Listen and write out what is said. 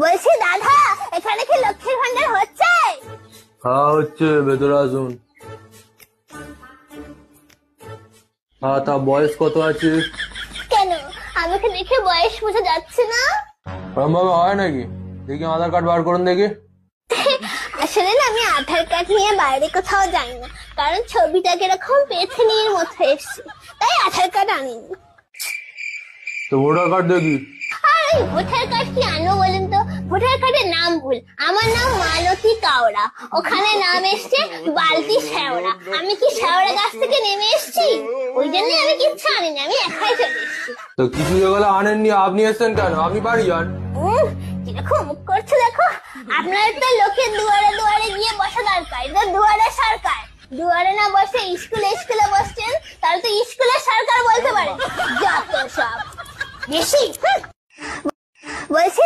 বলছি দাদা, এখানে কি লক্ষ্মীর ভান্ডার হচ্ছে? হ্যাঁ হচ্ছে, ভেতরে আসুন। হ্যাঁ, তা বয়স কত আছে? কেন, আমাকে দেখে বয়স বোঝা যাচ্ছে না? ওরম ভাবে হয় নাকি? দেখি আধার কার্ড বার করুন দেখি। আসলে না, আমি আধার কার্ড নিয়ে বাইরে কোথাও যাই না, কারণ ছবিটা কিরকম পেছনের মতো এসছে, তাই আধার কার্ড আনিনি। তো ভোটার কার্ড দেখি। আর ওই ভোটার কার্ড কি আনবো বলেন তো? ভোটার কার্ডের নাম ভুল, আমার নাম মালতী কাওড়া, ওখানে নাম এসছে বালতি শেওড়া। আমি কি শেওড়া গাছ থেকে নেমে এসছি? ওই জন্য আমি কিচ্ছু আনিনি, আমি একাই চলে এসছি। তো কিছু যেগুলো আনেননি, আপনি এসছেন কেন? আপনি বাড়ি যান। কিরকম মুখ করছে দেখো। আপনার তো লোকের দুয়ারে দুয়ারে গিয়ে বসা দরকার, এটা দুয়ারে সরকার। দুয়ারে না বসে স্কুলে স্কুলে বসছেন, তাহলে তো স্কুলের সরকার বলতে পারে। যত সব বেশি বলছি।